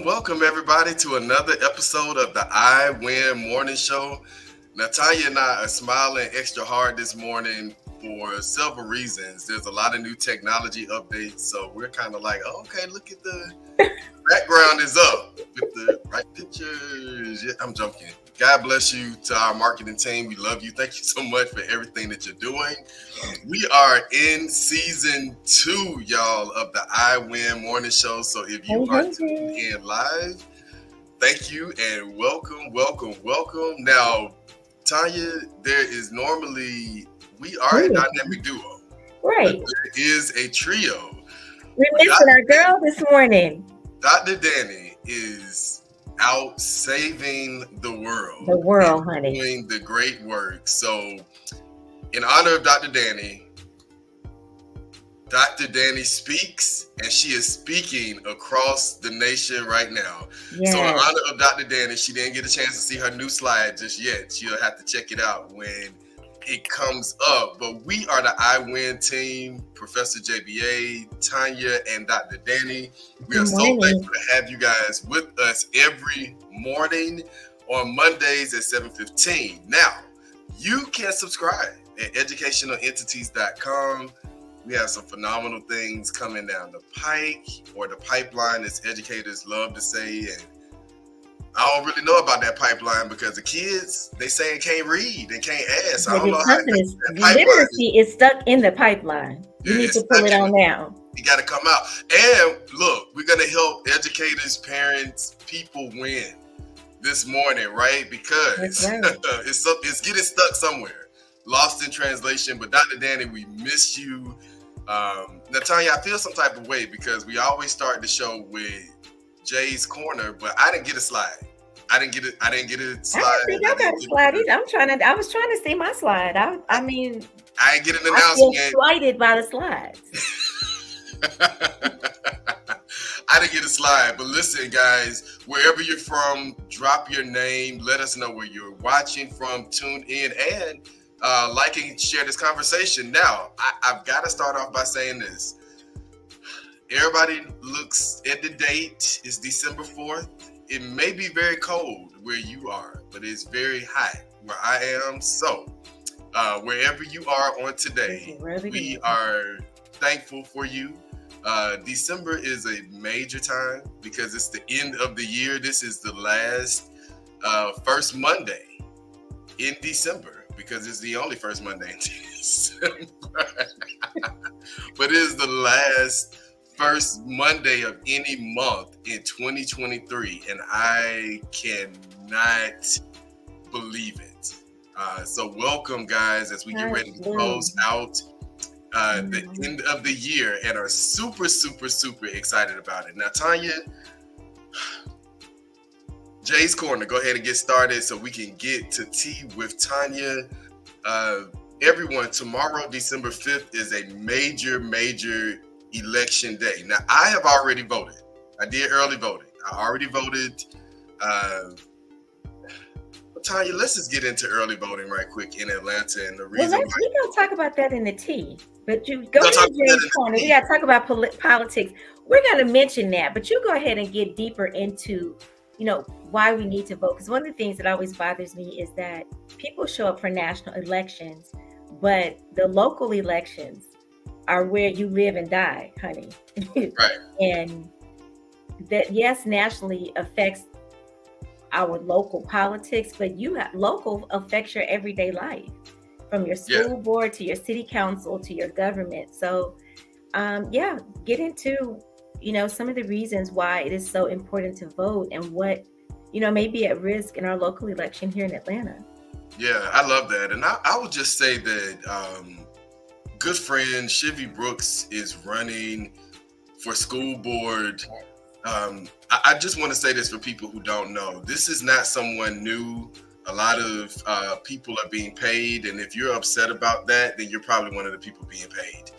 Welcome everybody to another episode of the I Win Morning Show. Now, Tonya and I are smiling extra hard this morning for several reasons. There's a lot of new technology updates, so we're kind of like, oh, okay, look at the background is up with the right pictures. Yeah, I'm joking. God bless you to our marketing team. We love you. Thank you so much for everything that you're doing. We are in season 2, y'all, of the I Win Morning Show. So if you are tuning in live, thank you and welcome. Now, Tonya, there is normally, we are a dynamic duo. Right. There is a trio. We're missing our girl this morning. Dr. Dani is out saving the world. The world, honey. Doing the great work. So, in honor of Dr. Dani speaks, and she is speaking across the nation right now. Yes. So, in honor of Dr. Dani, she didn't get a chance to see her new slide just yet. She'll have to check it out when it comes up. But we are the I Win team, Professor JBA, Tonya, and Dr. Dani. We are so thankful to have you guys with us every morning on Mondays at 7:15. Now, you can subscribe at educationalentities.com. We have some phenomenal things coming down the pike, or the pipeline, as educators love to say. And I don't really know about that pipeline because the kids, they say can't read, they can't ask. I don't know how literacy is stuck in the pipeline. You need to pull it on now. You got to come out. And look, we're going to help educators, parents, people win this morning, right? Because right. it's getting stuck somewhere, lost in translation. But Dr. Dani, we miss you. Now, Tonya, I feel some type of way because we always start the show with Jay's Corner, but I didn't get a slide. I didn't get a slide. I didn't think I got a slide either. I was trying to see my slide. I mean, I didn't get an announcement. I feel slighted by the slides. I didn't get a slide, but listen, guys, wherever you're from, drop your name. Let us know where you're watching from. Tune in and like and share this conversation. Now, I've got to start off by saying this. Everybody looks at the date. It's December 4th. It may be very cold where you are, but it's very hot where I am. So, wherever you are on today, we are thankful for you. December is a major time because it's the end of the year. This is the last first Monday in December because it's the only first Monday in December. But it is the last first Monday of any month in 2023, and I cannot believe it. So welcome, guys, as we get ready to close out the end of the year and are super, super, super excited about it. Now, Tonya, Jay's Corner, go ahead and get started so we can get to tea with Tonya. Everyone, tomorrow, December 5th, is a major, major election day. Now, I have already voted. I did early voting. I already voted. Tonya, let's just get into early voting right quick in Atlanta and the reason why. We're going to talk about that in the tea. But you go to Jay's Corner. We got to talk about politics. We're going to mention that, but you go ahead and get deeper into, why we need to vote. Because one of the things that always bothers me is that people show up for national elections, but the local elections are where you live and die, honey. Right. And that, yes, nationally affects our local politics, but local affects your everyday life, from your school board to your city council to your government. So, get into, some of the reasons why it is so important to vote and what, may be at risk in our local election here in Atlanta. Yeah, I love that. And I would just say that good friend Shivy Brooks is running for school board. I just want to say this for people who don't know. This is not someone new. A lot of people are being paid. And if you're upset about that, then you're probably one of the people being paid.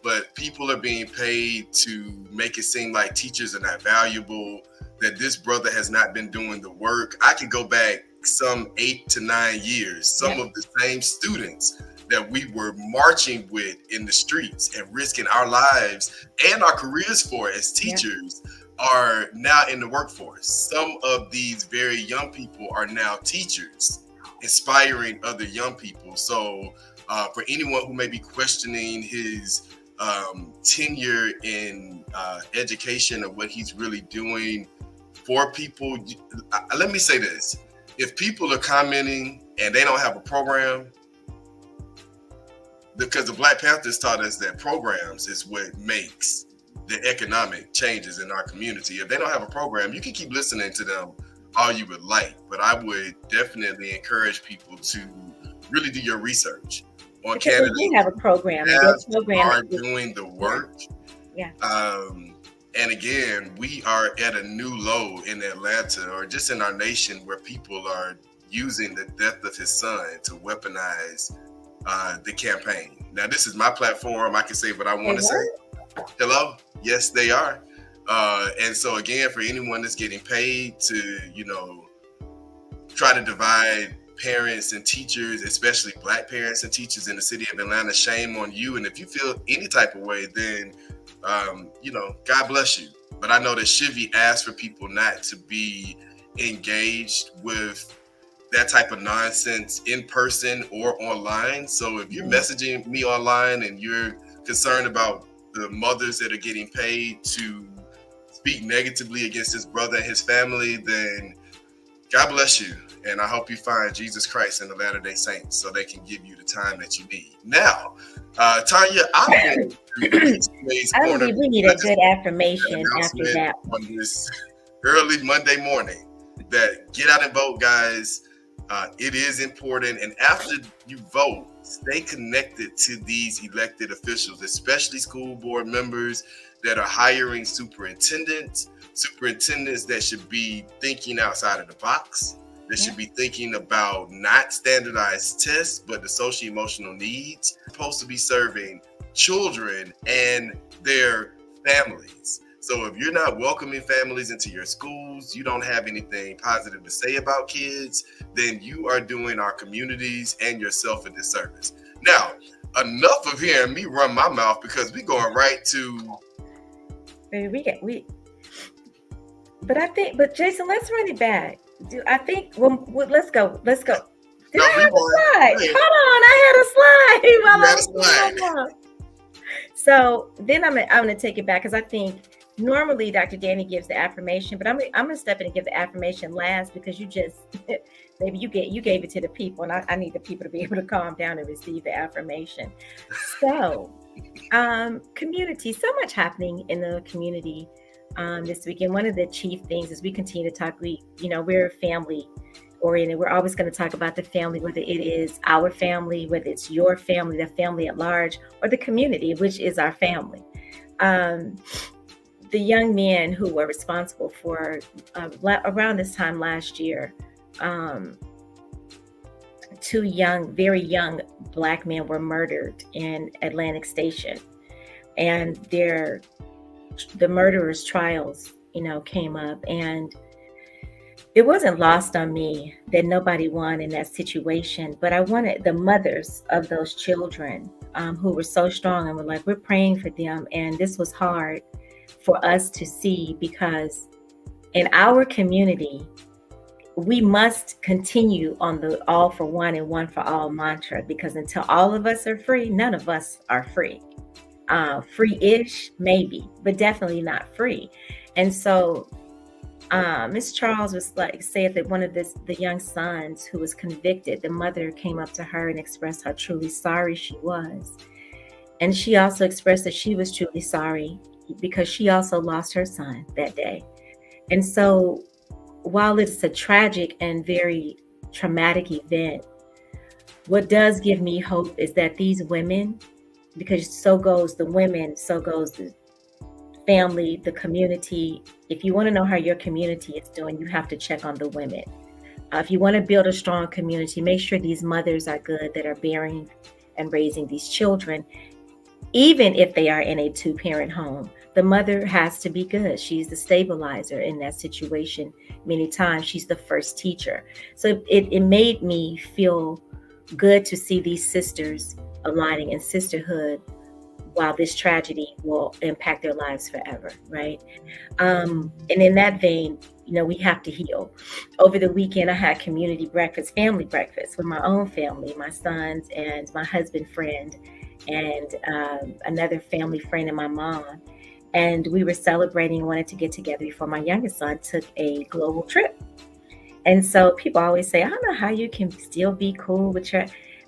But people are being paid to make it seem like teachers are not valuable, that this brother has not been doing the work. I could go back some 8 to 9 years. Some of the same students that we were marching with in the streets and risking our lives and our careers for as teachers are now in the workforce. Some of these very young people are now teachers, inspiring other young people. So for anyone who may be questioning his tenure in education or what he's really doing for people, let me say this. If people are commenting and they don't have a program, because the Black Panthers taught us that programs is what makes the economic changes in our community. If they don't have a program, you can keep listening to them all you would like, but I would definitely encourage people to really do your research on candidates. We have a program. Are doing the work. Yeah. And again, we are at a new low in Atlanta or just in our nation where people are using the death of his son to weaponize the campaign. Now, this is my platform. I can say what I want to say. Hello? Yes, they are. And so again, for anyone that's getting paid to, try to divide parents and teachers, especially Black parents and teachers in the city of Atlanta, shame on you. And if you feel any type of way, then, God bless you. But I know that Shivy asked for people not to be engaged with that type of nonsense in person or online. So if you're messaging me online and you're concerned about the mothers that are getting paid to speak negatively against his brother and his family, then God bless you. And I hope you find Jesus Christ in the Latter-day Saints so they can give you the time that you need. Now, Tonya, I'm we need a good affirmation after that on this early Monday morning that get out and vote, guys. It is important. And after you vote, stay connected to these elected officials, especially school board members that are hiring superintendents that should be thinking outside of the box. They should be thinking about not standardized tests, but the social emotional needs. They're supposed to be serving children and their families. So if you're not welcoming families into your schools, you don't have anything positive to say about kids, then you are doing our communities and yourself a disservice. Now, enough of hearing me run my mouth, because we're going right to... But Jason, let's run it back. Let's go. Did I have a slide? Hold on, I had a slide. So then I'm gonna take it back, because I think normally Dr. Dani gives the affirmation, but I'm gonna step in and give the affirmation last, because you just maybe you gave it to the people, and I need the people to be able to calm down and receive the affirmation. So community, so much happening in the community this weekend. One of the chief things is we continue to talk, we're family oriented. We're always going to talk about the family, whether it is our family, whether it's your family, the family at large, or the community, which is our family. The young men who were responsible for around this time last year, two very young Black men were murdered in Atlantic Station, and the murderers' trials, came up, and it wasn't lost on me that nobody won in that situation. But I wanted the mothers of those children who were so strong and were like, we're praying for them. And this was hard for us to see, because in our community, we must continue on the all for one and one for all mantra, because until all of us are free, none of us are free. Free-ish, maybe, but definitely not free. And so Miss Charles said that one of the young sons who was convicted, the mother came up to her and expressed how truly sorry she was. And she also expressed that she was truly sorry because she also lost her son that day. And so while it's a tragic and very traumatic event, what does give me hope is that these women, because so goes the women, so goes the family, the community. If you want to know how your community is doing, you have to check on the women. If you want to build a strong community, make sure these mothers are good that are bearing and raising these children. Even if they are in a two-parent home, the mother has to be good. She's the stabilizer in that situation. Many times she's the first teacher. So it made me feel good to see these sisters aligning in sisterhood, while this tragedy will impact their lives forever, right? And in that vein, we have to heal. Over the weekend, I had community breakfast, family breakfast with my own family, my sons and my husband friend, and another family friend and my mom. And we were celebrating and wanted to get together before my youngest son took a global trip. And so people always say, I don't know how you can still be cool with your...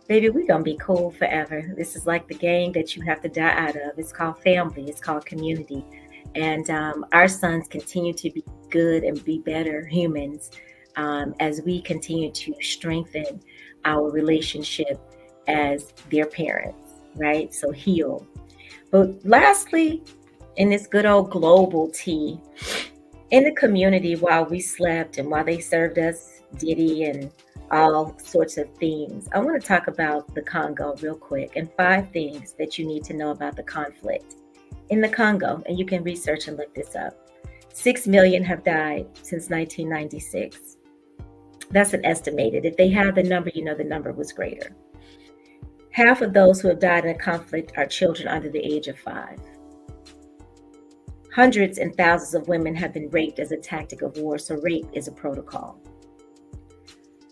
Baby, we're going to be cool forever. This is like the gang that you have to die out of. It's called family. It's called community. And our sons continue to be good and be better humans as we continue to strengthen our relationship as their parents, right? So heal. But lastly, in this good old global tea, in the community, while we slept and while they served us Diddy and all sorts of things, I want to talk about the Congo real quick, and 5 things that you need to know about the conflict in the Congo. And you can research and look this up. 6 million have died since 1996. That's an estimated. If they have the number, the number was greater. Half of those who have died in a conflict are children under the age of 5. Hundreds and thousands of women have been raped as a tactic of war, so rape is a protocol.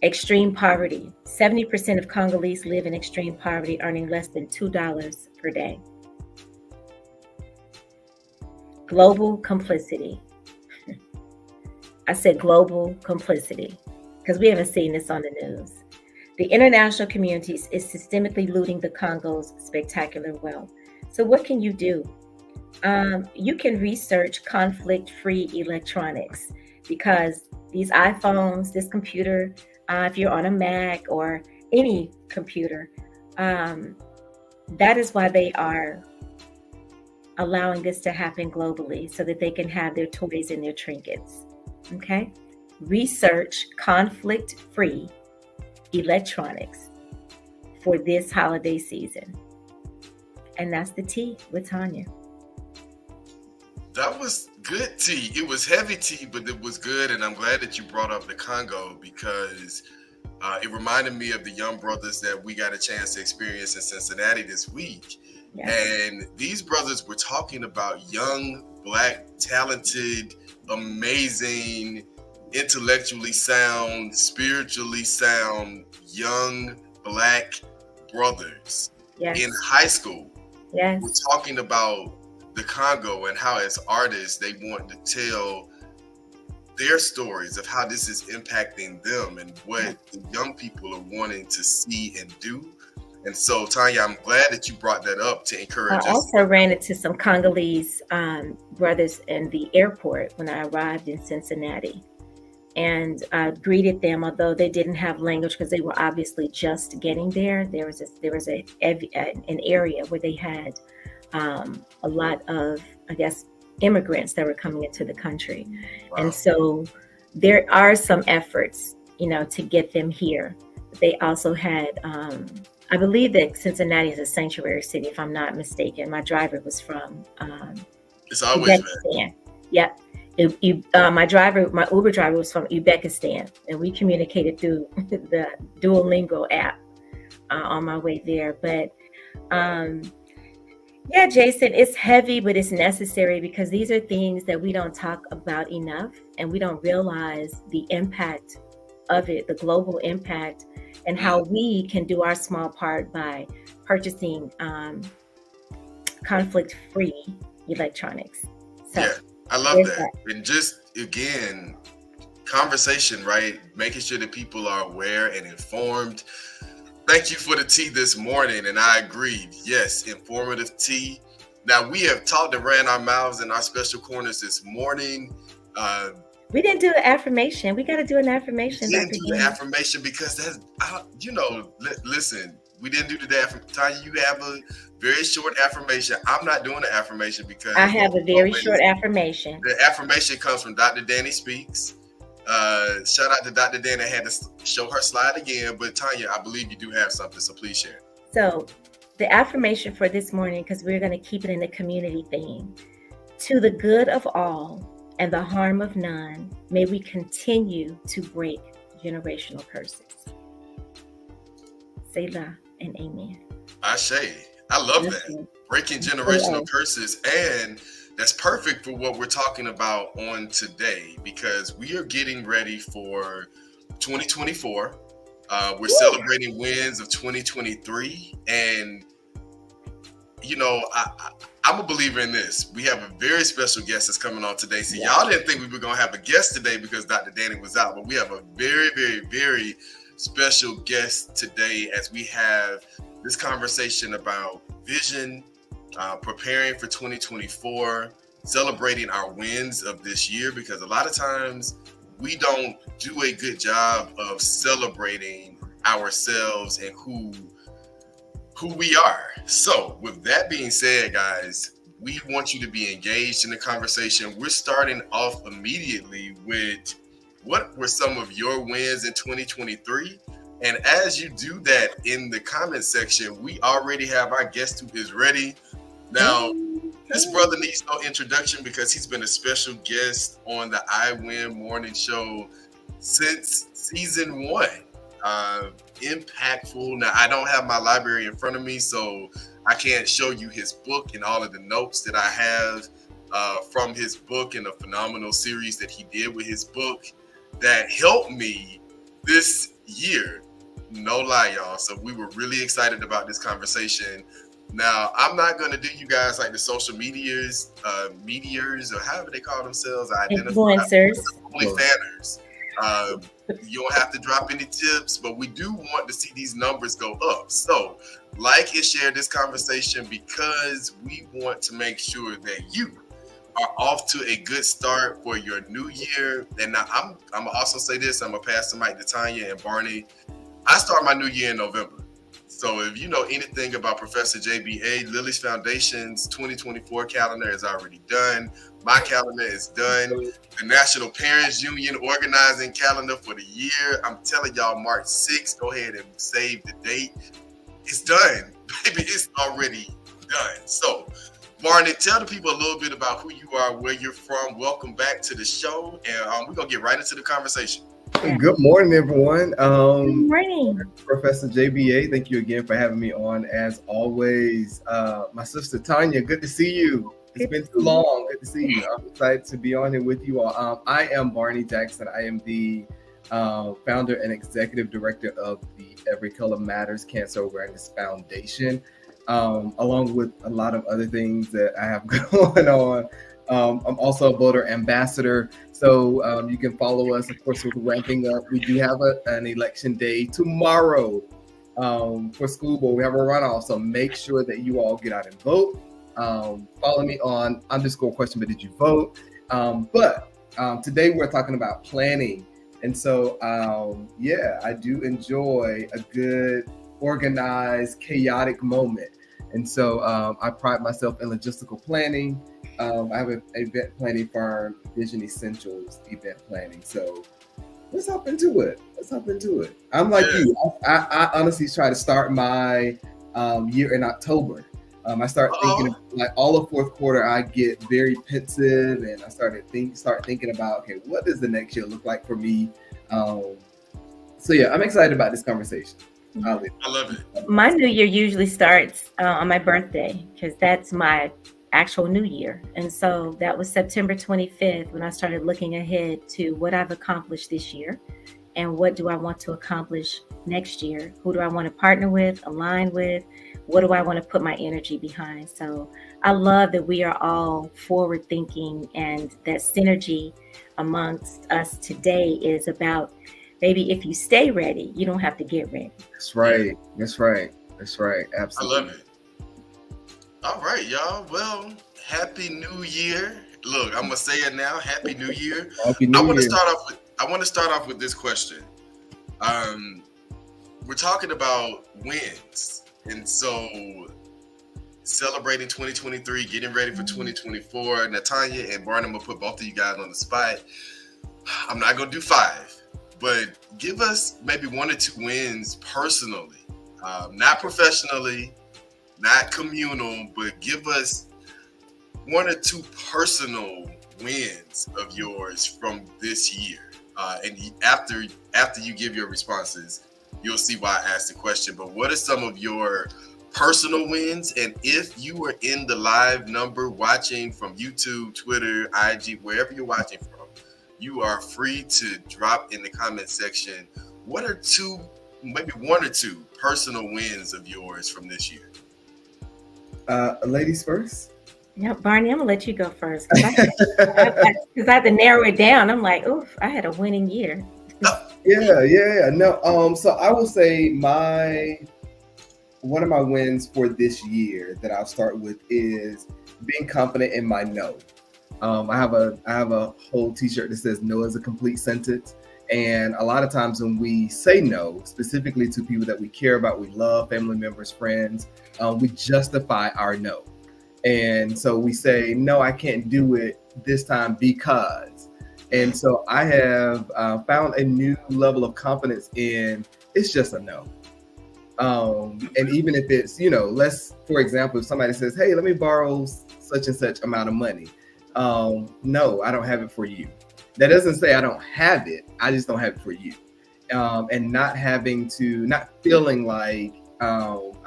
Extreme poverty. 70% of Congolese live in extreme poverty, earning less than $2 per day. Global complicity. I said global complicity. because we haven't seen this on the news. The international community is systemically looting the Congo's spectacular wealth. So what can you do? You can research conflict-free electronics, because these iPhones, this computer, if you're on a Mac or any computer, that is why they are allowing this to happen globally, so that they can have their toys and their trinkets. Okay? Research conflict-free electronics for this holiday season. And that's the tea with Tonya. That was good tea. It was heavy tea, but it was good. And I'm glad that you brought up the Congo, because it reminded me of the young brothers that we got a chance to experience in Cincinnati this week. Yes. And these brothers were talking about young, Black, talented, amazing, intellectually sound, spiritually sound, young Black brothers in high school. Yes. We're talking about the Congo and how, as artists, they want to tell their stories of how this is impacting them and what the young people are wanting to see and do. And so, Tonya, I'm glad that you brought that up to encourage us. I also ran into some Congolese brothers in the airport when I arrived in Cincinnati, and greeted them, although they didn't have language because they were obviously just getting there. There was an area where they had a lot of, I guess, immigrants that were coming into the country. Wow. And so there are some efforts, to get them here. But they also had, I believe that Cincinnati is a sanctuary city, if I'm not mistaken. My driver was from it's always Uzbekistan. Yep. My Uber driver was from Uzbekistan, and we communicated through the Duolingo app on my way there. But Jason, it's heavy, but it's necessary, because these are things that we don't talk about enough, and we don't realize the impact of it, the global impact, and how we can do our small part by purchasing conflict-free electronics. So, yeah, I love that. And just, again, conversation, right? Making sure that people are aware and informed. Thank you for the tea this morning, and I agreed. Yes, informative tea. Now, we have talked and ran our mouths in our special corners this morning. We didn't do an affirmation. We got to do an affirmation. We didn't do the affirmation because that's, listen, we didn't do the affirmation. Tonya, you have a very short affirmation. I'm not doing the affirmation because I have a very short affirmation. The affirmation comes from Dr. Dani Speaks. Shout out to Dr. Dani. I had to show her slide again, but Tonya, I believe you do have something, so please share. So the affirmation for this morning, because we're going to keep it in the community theme: to the good of all and the harm of none, may we continue to break generational curses. Selah and amen. Ashe. I love that. Breaking generational curses. And that's perfect for what we're talking about on today, because we are getting ready for 2024. We're celebrating wins of 2023. And, I'm a believer in this. We have a very special guest that's coming on today. So y'all didn't think we were going to have a guest today because Dr. Dani was out, but we have a very, very, very special guest today as we have this conversation about vision, preparing for 2024, celebrating our wins of this year, because a lot of times we don't do a good job of celebrating ourselves and who we are. So with that being said, guys, we want you to be engaged in the conversation. We're starting off immediately with what were some of your wins in 2023? And as you do that in the comment section, we already have our guest who is ready. Now, this brother needs no introduction because he's been a special guest on the I Win Morning Show since season 1. Impactful. Now, I don't have my library in front of me, so I can't show you his book and all of the notes that I have from his book and a phenomenal series that he did with his book that helped me this year. No lie, y'all. So we were really excited about this conversation. Now, I'm not going to do you guys like the social meteors, or however they call themselves. Influencers. Only fanners. You don't have to drop any tips, but we do want to see these numbers go up. So like and share this conversation because we want to make sure that you are off to a good start for your new year. And now I'm gonna also say this, I'm gonna pass the mic to Tonya and Barney. I start my new year in November. So if you know anything about Professor JBA, Lily's Foundation's 2024 calendar is already done. My calendar is done. The National Parents Union organizing calendar for the year. I'm telling y'all, March 6th, go ahead and save the date. It's done. Baby, it's already done. So, Barney, tell the people a little bit about who you are, where you're from. Welcome back to the show. And we're going to get right into the conversation. Good morning, everyone. Good morning. Professor JBA, thank you again for having me on as always. My sister Tonya, good to see you. It's been too long. Good to see you. I'm excited to be on here with you all. I am Barney Jackson. I am the founder and executive director of the Every Color Matters Cancer Awareness Foundation, along with a lot of other things that I have going on. I'm also a voter ambassador, so you can follow us. Of course, we're ramping up. We do have an election day tomorrow for school board. We have a runoff, so make sure that you all get out and vote. Follow me on _question, but did you vote? But today we're talking about planning. And so, I do enjoy a good, organized, chaotic moment. And so I pride myself in logistical planning. I have an event planning firm, Vision Essentials Event Planning. So let's hop into it. I'm like you. I honestly try to start my year in October. I start thinking like all of fourth quarter, I get very pensive, and I start thinking about, okay, what does the next year look like for me? So yeah, I'm excited about this conversation. I love it. My new year usually starts on my birthday because that's my actual new year. And so that was September 25th when I started looking ahead to what I've accomplished this year and what do I want to accomplish next year? Who do I want to partner with, align with? What do I want to put my energy behind? So I love that we are all forward thinking, and that synergy amongst us today is about, maybe if you stay ready, you don't have to get ready. That's right. Absolutely. I love it. All right, y'all. Well, Happy New Year. Look, I'm gonna say it now. Happy New Year. Happy New I want Year. to start off with this question. We're talking about wins, and so celebrating 2023, getting ready for 2024. Tonya and Barnum will put both of you guys on the spot. I'm not gonna do 5, but give us maybe 1 or 2 wins personally, not professionally, not communal, but give us 1 or 2 personal wins of yours from this year. And after you give your responses, you'll see why I asked the question. But what are some of your personal wins? And if you were in the live number watching from YouTube, Twitter, IG, wherever you're watching from, you are free to drop in the comment section what are 2, maybe 1 or 2 personal wins of yours from this year. Ladies first. Yeah, Barney, I'm gonna let you go first because I have to narrow it down. I'm like, oof, I had a winning year. Yeah. No, so I will say one of my wins for this year that I'll start with is being confident in my no. I have a whole t-shirt that says no is a complete sentence. And a lot of times when we say no, specifically to people that we care about, we love, family members, friends, we justify our no. And so we say, no, I can't do it this time because. And so I have found a new level of confidence in it's just a no. And even if it's, for example, if somebody says, hey, let me borrow such and such amount of money. No, I don't have it for you. That doesn't say I don't have it. I just don't have it for you. And not feeling like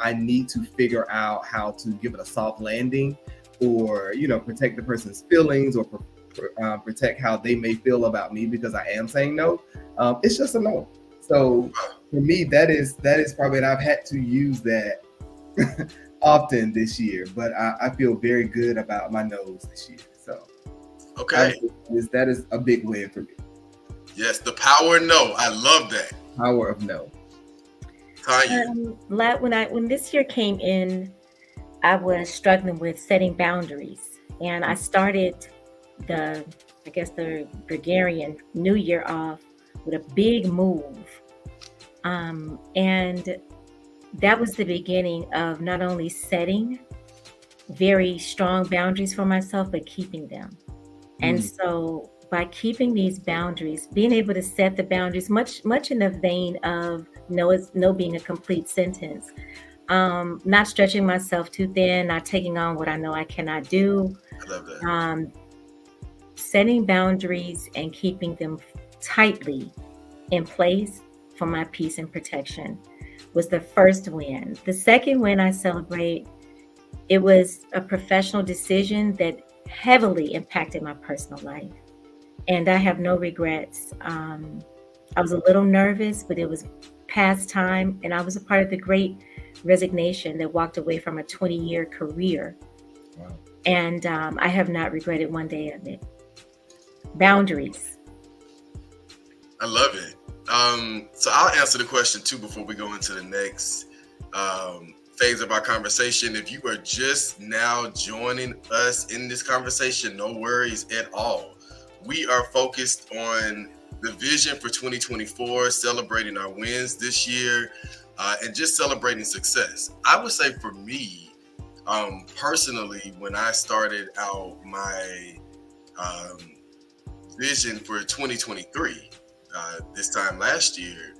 I need to figure out how to give it a soft landing or, protect the person's feelings or protect how they may feel about me because I am saying no. It's just a no. So for me, that is probably, and I've had to use that often this year, but I feel very good about my no's this year. So okay, that is a big win for me. Yes, the power of no. I love that. Power of no. Tonya. When this year came in, I was struggling with setting boundaries, and I started the Gregorian New Year off with a big move, and that was the beginning of not only setting very strong boundaries for myself, but keeping them. And so by keeping these boundaries, being able to set the boundaries, much in the vein of no being a complete sentence, not stretching myself too thin, not taking on what I know I cannot do, I love that. setting boundaries and keeping them tightly in place for my peace and protection was the first win. The second win I celebrate, it was a professional decision that heavily impacted my personal life. And I have no regrets. I was a little nervous, but it was past time. And I was a part of the great resignation that walked away from a 20-year career. Wow. And I have not regretted one day of it. Boundaries. I love it. So I'll answer the question too before we go into the next phase of our conversation. If you are just now joining us in this conversation, no worries at all. We are focused on the vision for 2024, celebrating our wins this year, and just celebrating success. I would say for me, personally, when I started out my vision for 2023, this time last year,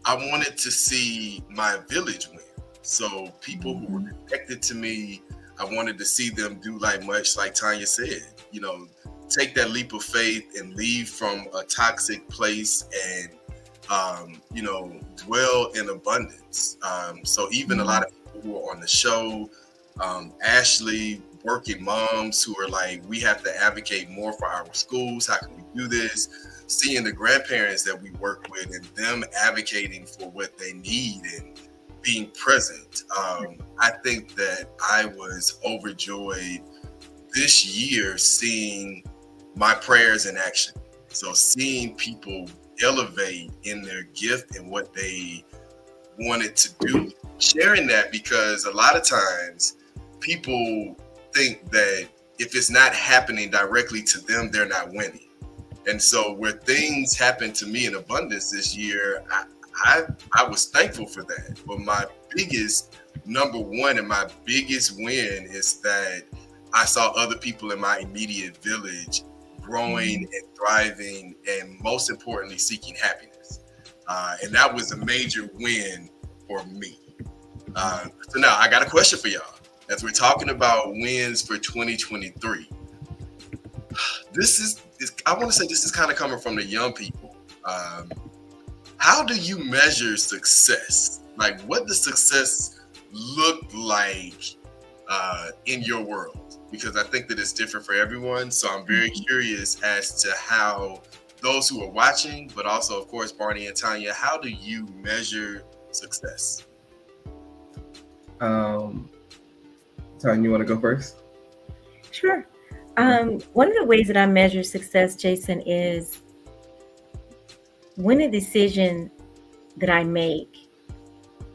I wanted to see my village win. So people who were connected to me, I wanted to see them do much like Tonya said, take that leap of faith and leave from a toxic place and, dwell in abundance. So even a lot of people who are on the show, Ashley, working moms who are we have to advocate more for our schools. How can we do this? Seeing the grandparents that we work with and them advocating for what they need and being present. I think that I was overjoyed this year seeing my prayers in action. So seeing people elevate in their gift and what they wanted to do, sharing that, because a lot of times people think that if it's not happening directly to them, they're not winning. And so where things happened to me in abundance this year, I was thankful for that. But my biggest number one and my biggest win is that I saw other people in my immediate village growing and thriving, and most importantly, seeking happiness. And that was a major win for me. So now I got a question for y'all. As we're talking about wins for 2023, I want to say this is kind of coming from the young people. How do you measure success? What does success look like in your world? Because I think that it's different for everyone. So I'm very curious as to how those who are watching, but also, of course, Barney and Tonya, how do you measure success? Tonya, you want to go first? Sure. One of the ways that I measure success, Jason, is when a decision that I make,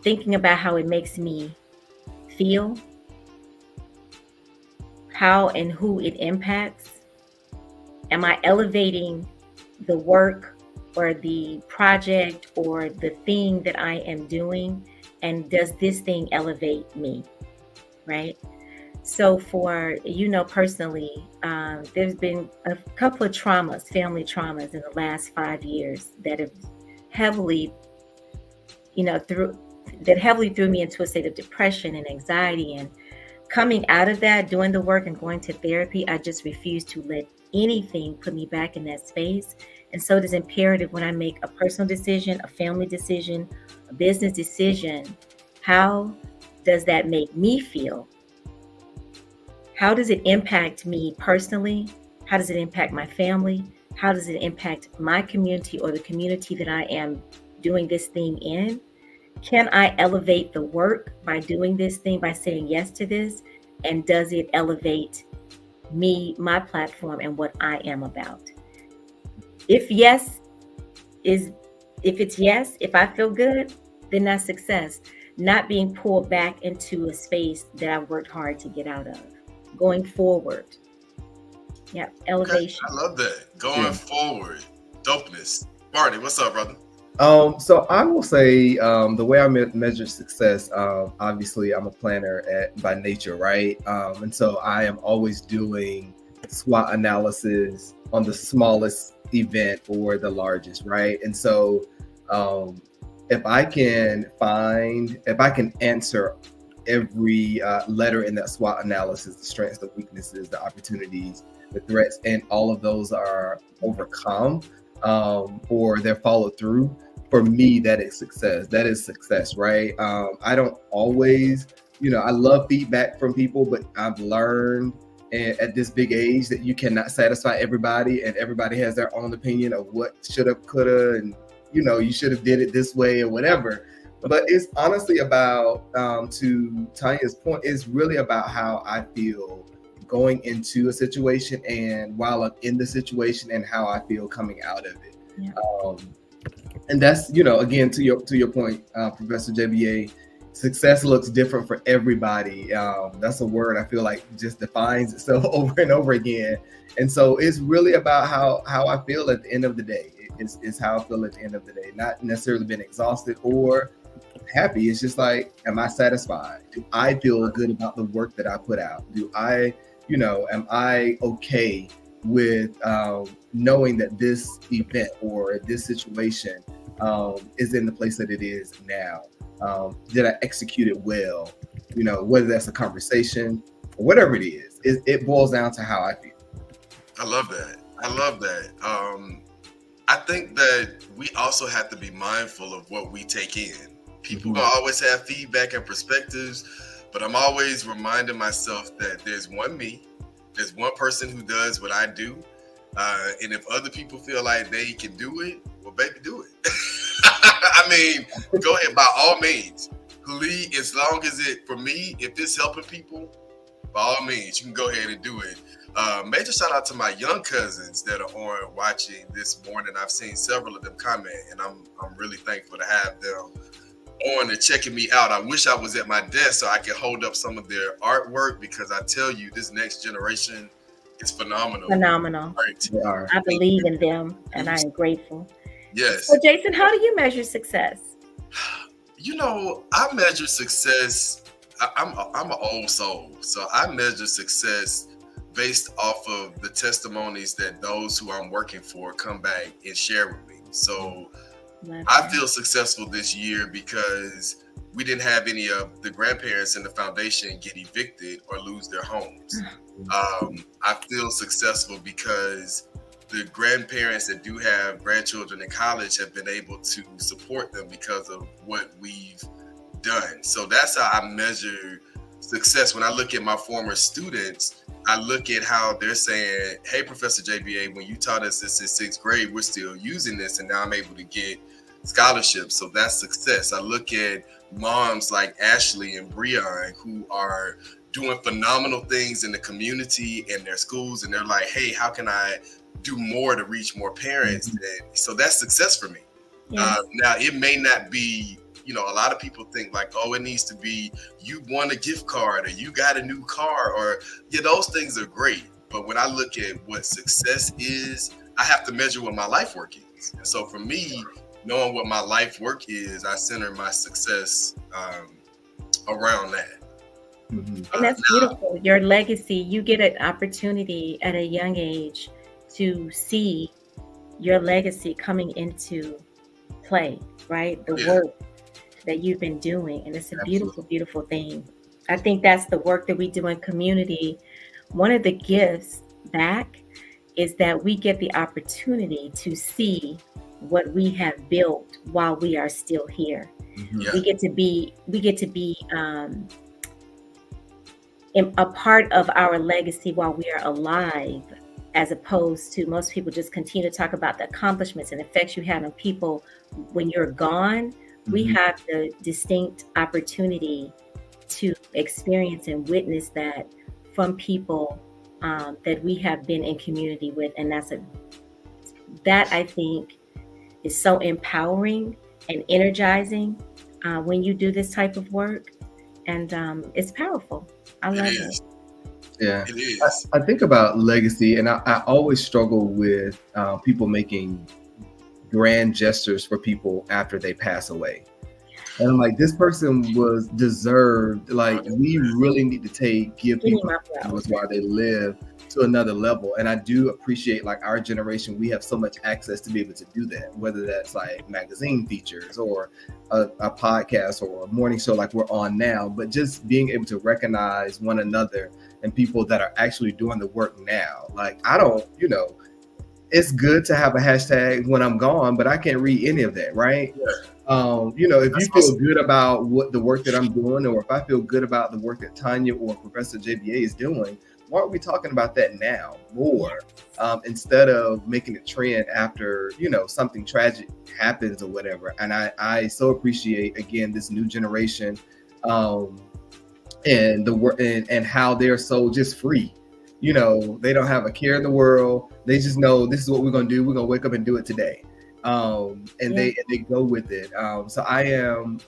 thinking about how it makes me feel, how and who it impacts. Am I elevating the work or the project or the thing that I am doing? And does this thing elevate me? Right? So for, personally, there's been a couple of family traumas in the last 5 years that have heavily, threw me into a state of depression and anxiety. And coming out of that, doing the work and going to therapy, I just refuse to let anything put me back in that space. And so it is imperative when I make a personal decision, a family decision, a business decision, how does that make me feel? How does it impact me personally? How does it impact my family? How does it impact my community or the community that I am doing this thing in? Can I elevate the work by doing this thing, by saying yes to this? And does it elevate me, my platform, and what I am about? If yes, is, if it's yes, if I feel good, then that's success. Not being pulled back into a space that I worked hard to get out of. Going forward. Yeah, Okay, elevation. I love that. Going forward, dopeness. Barney, what's up, brother? So I will say the way I measure success, obviously I'm a planner by nature, right? And so I am always doing SWOT analysis on the smallest event or the largest, right? And so if I can answer every letter in that SWOT analysis, the strengths, the weaknesses, the opportunities, the threats, and all of those are overcome, or they're followed through, for me, that is success. That is success, right? I don't always, I love feedback from people, but I've learned at this big age that you cannot satisfy everybody, and everybody has their own opinion of what shoulda, coulda, and you should have did it this way or whatever. But it's honestly about, to Tonya's point, it's really about how I feel going into a situation, and while I'm in the situation, and how I feel coming out of it. Yeah. And that's, again, to your point, Professor JBA, success looks different for everybody. That's a word I feel like just defines itself over and over again. And so it's really about how I feel at the end of the day. It's how I feel at the end of the day, not necessarily being exhausted or happy. It's just like, am I satisfied? Do I feel good about the work that I put out? Do I, am I okay with knowing that this event or this situation is in the place that it is now? Did I execute it well? Whether that's a conversation or whatever it is, it boils down to how I feel. I love that. I think that we also have to be mindful of what we take in. People gonna always have feedback and perspectives, but I'm always reminding myself that there's one me, there's one person who does what I do, and if other people feel like they can do it, well, baby, do it. I mean, go ahead, by all means. Lead, as long as for me, if it's helping people, by all means, you can go ahead and do it. Major shout out to my young cousins that are on watching this morning. I've seen several of them comment, and I'm really thankful to have them on and checking me out. I wish I was at my desk so I could hold up some of their artwork, because I tell you, this next generation is phenomenal. Right? I believe in them, and I am grateful. Yes. So, Jason, how do you measure success? I measure success. I'm an old soul, so I measure success based off of the testimonies that those who I'm working for come back and share with me. So I feel successful this year because we didn't have any of the grandparents in the foundation get evicted or lose their homes. I feel successful because the grandparents that do have grandchildren in college have been able to support them because of what we've done. So that's how I measure success. When I look at my former students, I look at how they're saying, hey, Professor JBA, when you taught us this in 6th grade, we're still using this, and now I'm able to get scholarships. So that's success. I look at moms like Ashley and Breon who are doing phenomenal things in the community and their schools, and they're like, hey, how can I do more to reach more parents? And so that's success for me. Yes. Now, it may not be, a lot of people think like, oh, it needs to be you won a gift card or you got a new car, or those things are great. But when I look at what success is, I have to measure what my life work is. And so for me, knowing what my life work is, I center my success around that. And that's beautiful. Your legacy, you get an opportunity at a young age to see your legacy coming into play, right? The work that you've been doing. And it's a beautiful, beautiful thing. I think that's the work that we do in community. One of the gifts back is that we get the opportunity to see what we have built while we are still here. We get to be a part of our legacy while we are alive, as opposed to most people just continue to talk about the accomplishments and effects you have on people when you're gone. We have the distinct opportunity to experience and witness that from people that we have been in community with. And that I think is so empowering and energizing when you do this type of work. And it's powerful. I love it. Yeah, it is. I think about legacy, and I always struggle with people making grand gestures for people after they pass away. And I'm like, this person was deserved. Like, we really need to give people flowers while they live to another level. And I do appreciate, like, our generation, we have so much access to be able to do that, whether that's like magazine features or a podcast or a morning show like we're on now, but just being able to recognize one another and people that are actually doing the work now. Like, I don't, it's good to have a hashtag when I'm gone, but I can't read any of that, right? Yeah. If you feel good about what the work that I'm doing, or if I feel good about the work that Tonya or Professor JBA is doing, why aren't we talking about that now more, instead of making a trend after, something tragic happens or whatever? And I so appreciate, again, this new generation, and the work and how they're so just free. They don't have a care in the world. They just know this is what we're going to do. We're going to wake up and do it today. They go with it. So I am,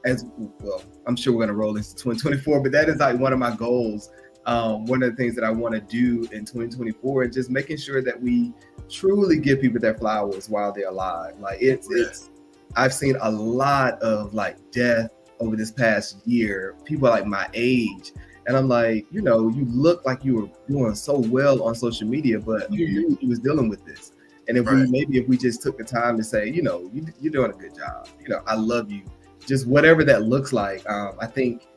as well, I'm sure we're going to roll into 2024, but that is like one of my goals. One of the things that I want to do in 2024 is just making sure that we truly give people their flowers while they're alive. Like it's I've seen a lot of like death over this past year, people like my age. And I'm like, you look like you were doing so well on social media, but you knew you was dealing with this. And if we just took the time to say, you're doing a good job. I love you. Just whatever that looks like. I think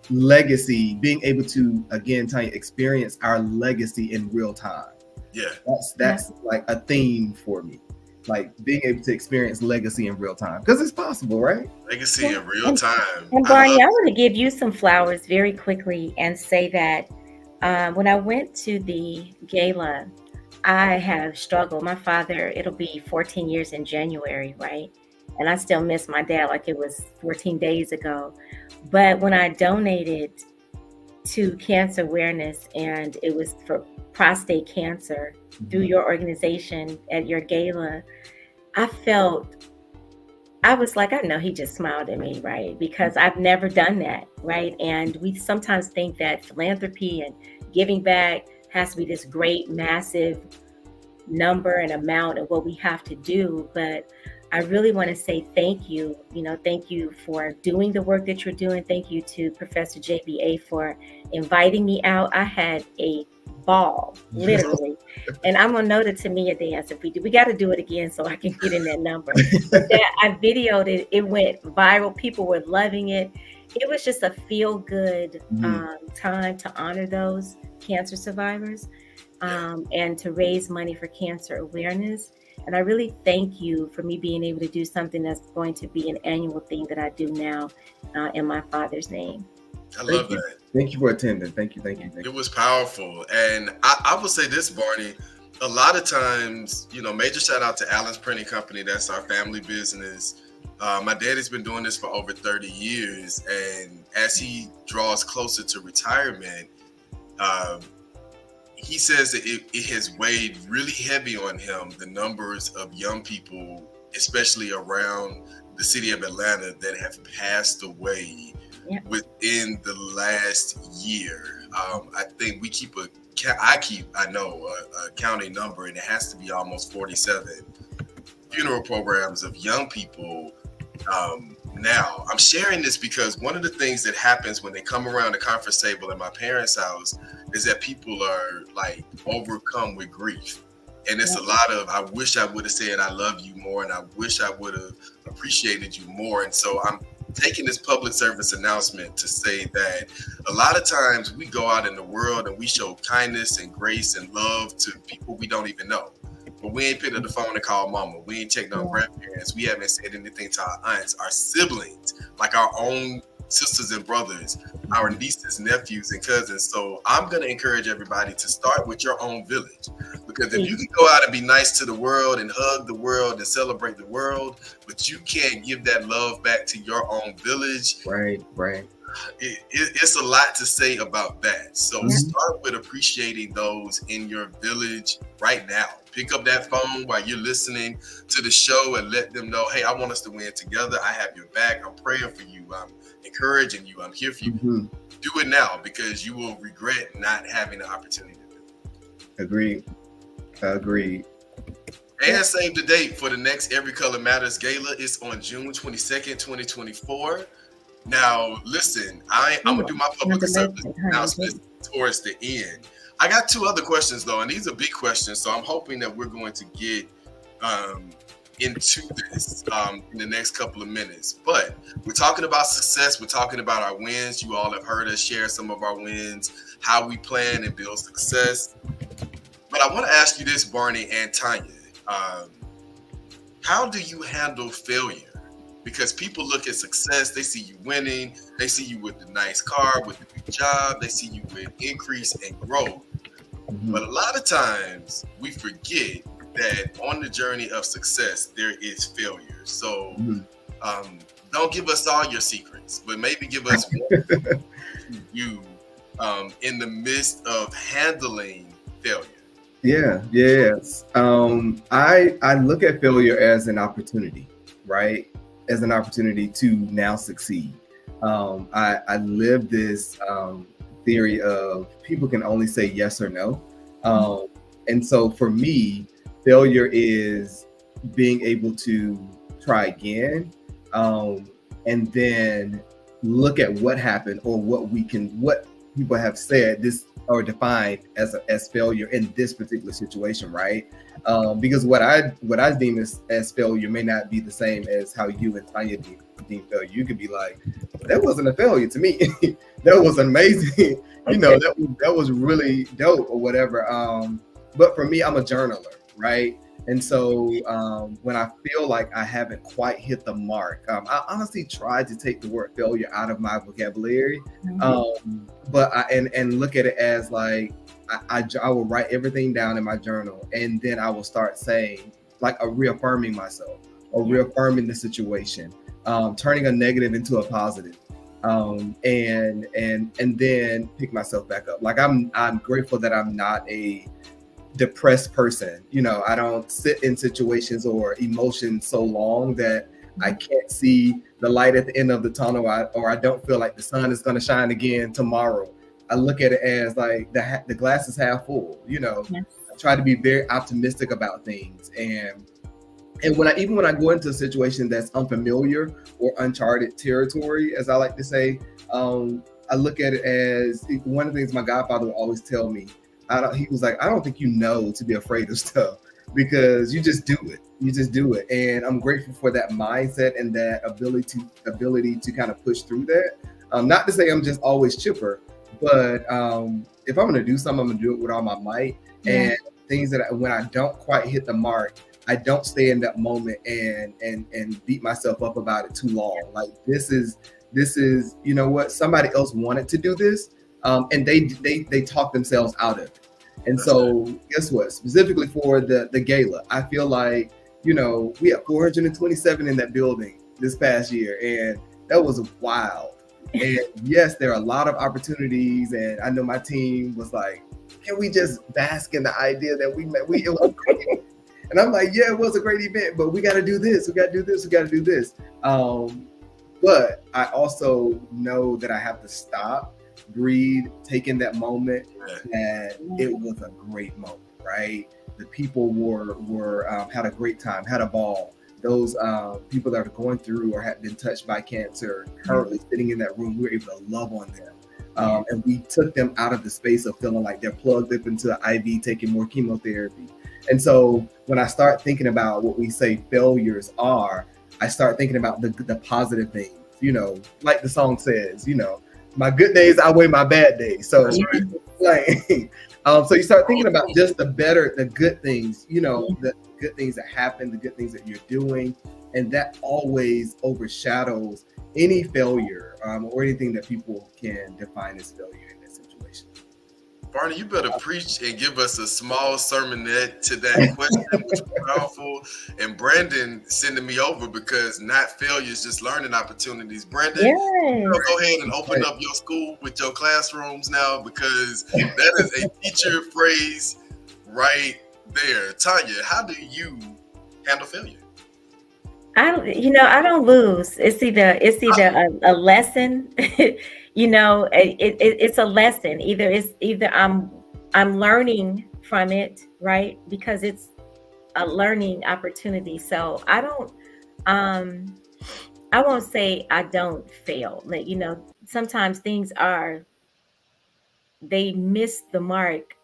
legacy, being able to, again, Tonya, experience our legacy in real time. Yeah. That's like a theme for me. Like being able to experience legacy in real time, because it's possible, right? Legacy in real time. And Barney, I want to give you some flowers very quickly and say that when I went to the gala, I have struggled. My father, it'll be 14 years in January, right? And I still miss my dad like it was 14 days ago. But when I donated to cancer awareness, and it was for prostate cancer through your organization at your gala, I was like, I know he just smiled at me, right? Because I've never done that, right? And we sometimes think that philanthropy and giving back has to be this great, massive number and amount of what we have to do. But I really want to say thank you. Thank you for doing the work that you're doing. Thank you to Professor JBA for inviting me out. I had a ball, literally. And I'm gonna know the Tonya dance if we do. We got to do it again so I can get in that number. But I videoed it. It went viral. People were loving it. It was just a feel-good time to honor those cancer survivors, and to raise money for cancer awareness. And I really thank you for me being able to do something that's going to be an annual thing that I do now in my father's name. I love that. Thank you for attending. Thank you. It was powerful. And I will say this, Barney, a lot of times, major shout out to Allen's Printing Company. That's our family business. My daddy's been doing this for over 30 years. And as he draws closer to retirement, he says that it has weighed really heavy on him, the numbers of young people, especially around the city of Atlanta, that have passed away within the last year. I think I know a county number, and it has to be almost 47 funeral programs of young people. Now, I'm sharing this because one of the things that happens when they come around the conference table at my parents' house is that people are like overcome with grief. And it's a lot of, I wish I would have said I love you more, and I wish I would have appreciated you more. And so I'm taking this public service announcement to say that a lot of times we go out in the world and we show kindness and grace and love to people we don't even know. But we ain't picked up the phone to call mama. We ain't checked on grandparents. We haven't said anything to our aunts, our siblings, like our own sisters and brothers, our nieces, nephews, and cousins. So I'm going to encourage everybody to start with your own village. Because if you can go out and be nice to the world and hug the world and celebrate the world, but you can't give that love back to your own village, right. It's a lot to say about that. So start with appreciating those in your village right now. Pick up that phone while you're listening to the show and let them know, hey, I want us to win together. I have your back. I'm praying for you. I'm encouraging you. I'm here for you. Mm-hmm. Do it now, because you will regret not having the opportunity to do it. Agreed. And save the date for the next Every Color Matters Gala. It's on June 22nd, 2024. Now, listen, I'm going to do my public service announcement towards the end. I got 2 other questions, though, and these are big questions, so I'm hoping that we're going to get into this in the next couple of minutes. But we're talking about success. We're talking about our wins. You all have heard us share some of our wins, how we plan and build success. But I want to ask you this, Barney and Tonya. How do you handle failure? Because people look at success, they see you winning, they see you with the nice car, with the big job, they see you with increase and growth. Mm-hmm. But a lot of times we forget that on the journey of success, there is failure. So don't give us all your secrets, but maybe give us one you in the midst of handling failure. Yes. I look at failure as an opportunity, right? As an opportunity to now succeed. I live this theory of people can only say yes or no. And so for me, failure is being able to try again, and then look at what happened or what people have said this or defined as failure in this particular situation, right? Because what I deem as failure may not be the same as how you and Tonya deem failure. You could be like, that wasn't a failure to me. That was amazing. That was really dope or whatever. But for me, I'm a journaler, right? And so when I feel like I haven't quite hit the mark, I honestly tried to take the word failure out of my vocabulary, but I look at it as like I will write everything down in my journal, and then I will start saying, like, reaffirming myself or reaffirming the situation, turning a negative into a positive, and then pick myself back up. Like I'm grateful that I'm not a depressed person. I don't sit in situations or emotions so long that I can't see the light at the end of the tunnel, or I don't feel like the sun is going to shine again tomorrow. I look at it as like the glass is half full. I try to be very optimistic about things, and when I go into a situation that's unfamiliar or uncharted territory, as I like to say, I look at it as one of the things my godfather would always tell me. He was like, I don't think you know to be afraid of stuff, because you just do it. And I'm grateful for that mindset and that ability to kind of push through that. Not to say I'm just always chipper, but if I'm going to do something, I'm going to do it with all my might. And things that when I don't quite hit the mark, I don't stay in that moment and beat myself up about it too long. Like this is, somebody else wanted to do this. And they talk themselves out of it. And so guess what? Specifically for the gala, I feel like, we had 427 in that building this past year, and that was wild. And yes, there are a lot of opportunities, and I know my team was like, can we just bask in the idea that it was great. And I'm like, yeah, it was a great event, but we got to do this. We got to do this. We got to do this. But I also know that I have to stop, breathe, take in that moment, that it was a great moment, right? The people were had a great time, had a ball. Those people that are going through or have been touched by cancer, currently sitting in that room, we were able to love on them. And we took them out of the space of feeling like they're plugged up into an IV, taking more chemotherapy. And so when I start thinking about what we say failures are, I start thinking about the positive things, like the song says, my good days outweigh my bad days. So so you start thinking about just the good things, the good things that happen, the good things that you're doing. And that always overshadows any failure or anything that people can define as failure in that situation. Barney, you better preach and give us a small sermonette to that question, which was powerful. And Brandon sending me over because not failures, just learning opportunities. Brandon, Yes. go ahead and open up your school with your classrooms now, because that is a teacher phrase right there. Tonya, how do you handle failure? I don't lose. It's either a lesson, it's a lesson. Either I'm learning from it, right? Because it's a learning opportunity. So I won't say I don't fail. Sometimes they miss the mark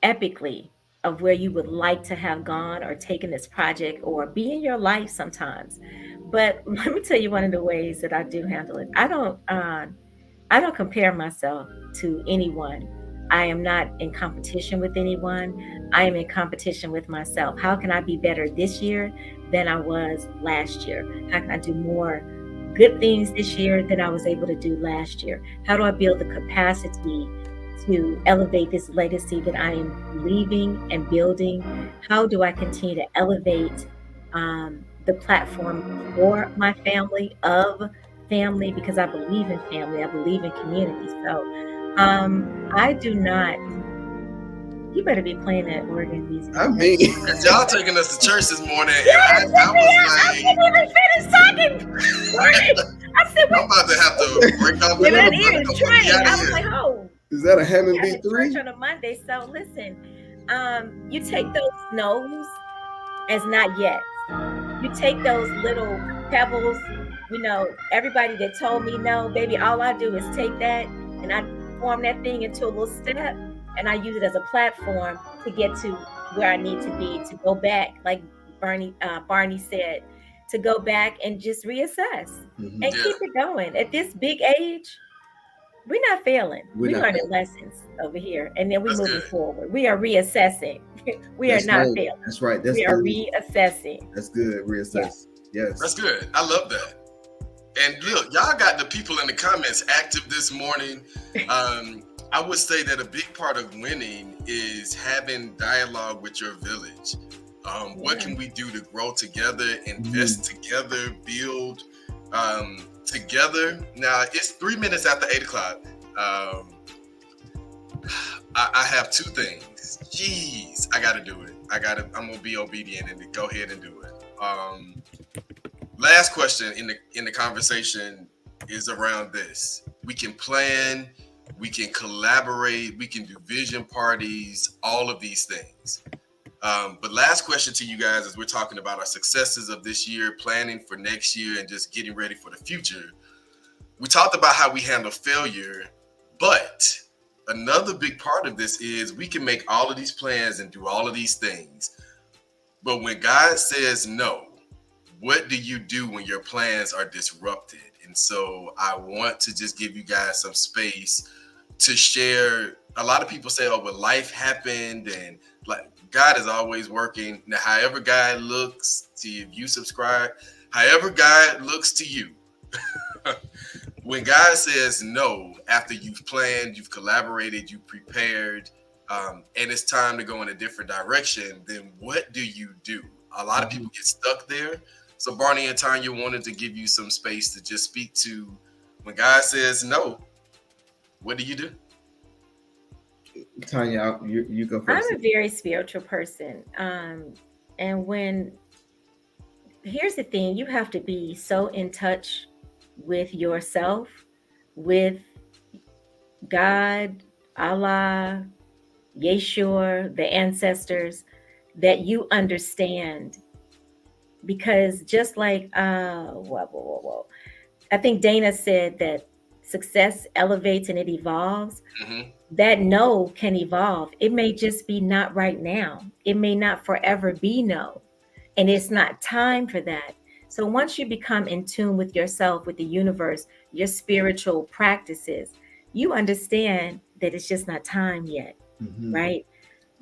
epically of where you would like to have gone or taken this project or be in your life sometimes. But let me tell you one of the ways that I do handle it. I don't compare myself to anyone. I am not in competition with anyone. I am in competition with myself. How can I be better this year than I was last year? How can I do more good things this year than I was able to do last year? How do I build the capacity to elevate this legacy that I am leaving and building? How do I continue to elevate the platform for my family, because I believe in family, I believe in community. So I do not. You better be playing that organ music. I mean, y'all taking us to church this morning, yes, and I was like, I didn't even finish talking. I said, I'm about to have to break off. I was like, oh. Is that a Hammond B3? Church on a Monday. So listen, you take those no's as not yet. You take those little pebbles. Everybody that told me no, baby, all I do is take that and I form that thing into a little step, and I use it as a platform to get to where I need to be, to go back, like Barney said, to go back and just reassess and keep it going. At this big age, we're not failing. We're learning lessons over here, and then we're moving forward. We are reassessing. We are not failing. That's right. We are reassessing. That's good. Reassess. Yes. That's good. I love that. And look, y'all got the people in the comments active this morning. I would say that a big part of winning is having dialogue with your village. What can we do to grow together, invest together, build together? Now, it's 3 minutes after 8 o'clock. I have two things. Jeez, I got to do it. I'm going to be obedient and go ahead and do it. Last question in the conversation is around this. We can plan, we can collaborate, we can do vision parties, all of these things. But last question to you guys, as we're talking about our successes of this year, planning for next year, and just getting ready for the future. We talked about how we handle failure, but another big part of this is we can make all of these plans and do all of these things. But when God says no, what do you do when your plans are disrupted? And so I want to just give you guys some space to share. A lot of people say, oh, well, life happened, and like God is always working. Now, however God looks to you, you subscribe, however God looks to you. When God says no, after you've planned, you've collaborated, you've prepared, and it's time to go in a different direction, then what do you do? A lot of people get stuck there. So Barney and Tonya wanted to give you some space to just speak to when God says no, what do you do? Tonya, you go first. I'm a very spiritual person. And here's the thing, you have to be so in touch with yourself, with God, Allah, Yeshua, the ancestors, that you understand. Because just like, I think Dana said that success elevates and it evolves. That no can evolve. It may just be not right now. It may not forever be no. And it's not time for that. So once you become in tune with yourself, with the universe, your spiritual practices, you understand that it's just not time yet, right?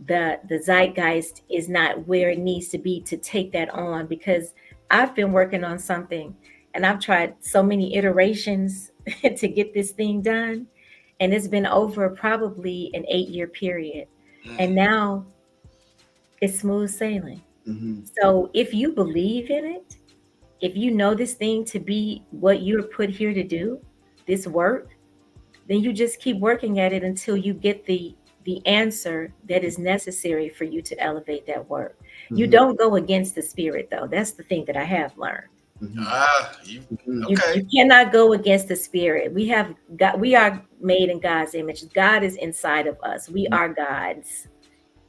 The zeitgeist is not where it needs to be to take that on, because I've been working on something and I've tried so many iterations to get this thing done. And it's been over probably an 8-year period. And Mm. now it's smooth sailing. Mm-hmm. So if you believe in it, if you know this thing to be what you're put here to do, this work, then you just keep working at it until you get the answer that is necessary for you to elevate that work. You Mm-hmm. don't go against the spirit though. That's the thing that I have learned. Mm-hmm. You Mm-hmm. okay? You cannot go against the spirit. We have God, we are made in God's image. God is inside of us. We are God's.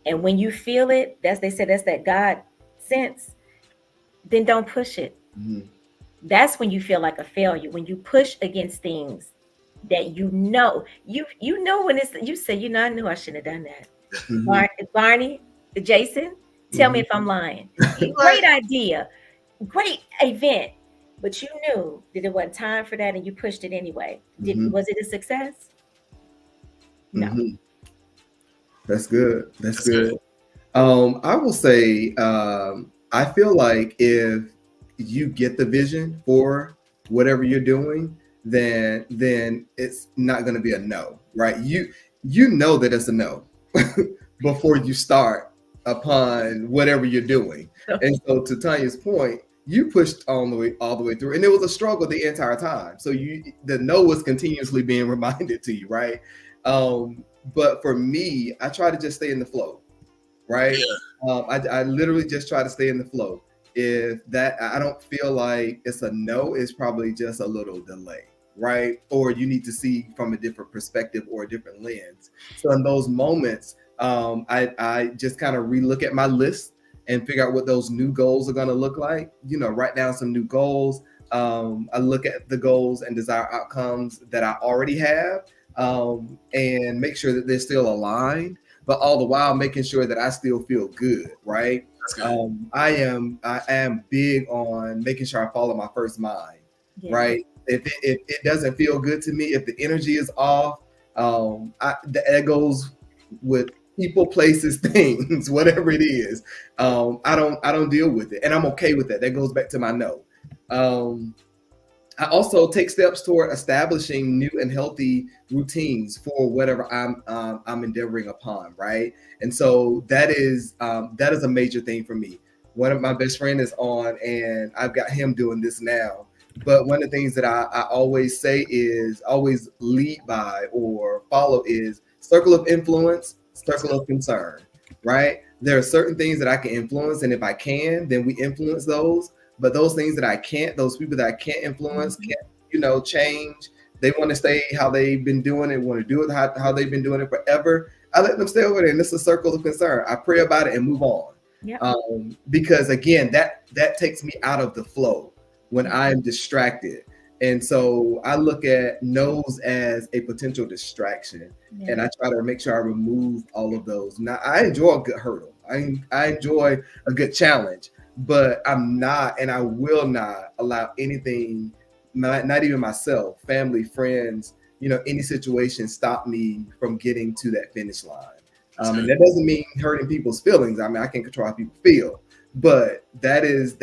And when you feel it, that's they said that's that God sense, then don't push it. Mm-hmm. That's when you feel like a failure. When you push against things that you know when it's you say, I knew I shouldn't have done that. Mm-hmm. Barney, Jason, tell me if I'm lying. Right. Great idea, great event, but you knew that it wasn't time for that and you pushed it anyway. Mm-hmm. Was it a success? No. Mm-hmm. That's good. That's That's good. good. I will say, I feel like if you get the vision for whatever you're doing, then it's not going to be a no, right? You know that it's a no before you start upon whatever you're doing. And so to Tanya's point, you pushed all the way through, and it was a struggle the entire time. So the no was continuously being reminded to you, right? But for me, I try to just stay in the flow, right? Yeah. I literally just try to stay in the flow. If that I don't feel like it's a no, it's probably just a little delay, right? Or you need to see from a different perspective or a different lens. So in those moments, I just kind of relook at my list and figure out what those new goals are going to look like. Write down some new goals. I look at the goals and desired outcomes that I already have, and make sure that they're still aligned, but all the while making sure that I still feel good, right? That's good. I am big on making sure I follow my first mind, Yeah. right? If it doesn't feel good to me, if the energy is off, that goes with people, places, things, whatever it is. I don't deal with it, and I'm okay with that. That goes back to my no. I also take steps toward establishing new and healthy routines for whatever I'm endeavoring upon, right? And so that is a major thing for me. One of my best friend is on, and I've got him doing this now. But one of the things that I always say is always lead by or follow is circle of influence, circle of concern, right? There are certain things that I can influence, and if I can, then we influence those. But those things that I can't, those people that I can't influence, can't, change. They want to stay how they've been doing it, want to do it how they've been doing it forever. I let them stay over there, and it's a circle of concern. I pray about it and move on. Yep. Because again, that takes me out of the flow when I'm distracted. And so I look at no's as a potential distraction, and I try to make sure I remove all of those. Now, I enjoy a good hurdle. I enjoy a good challenge. But I'm not, and I will not allow anything, not even myself, family, friends, any situation stop me from getting to that finish line. And that doesn't mean hurting people's feelings. I mean, I can't control how people feel, but that is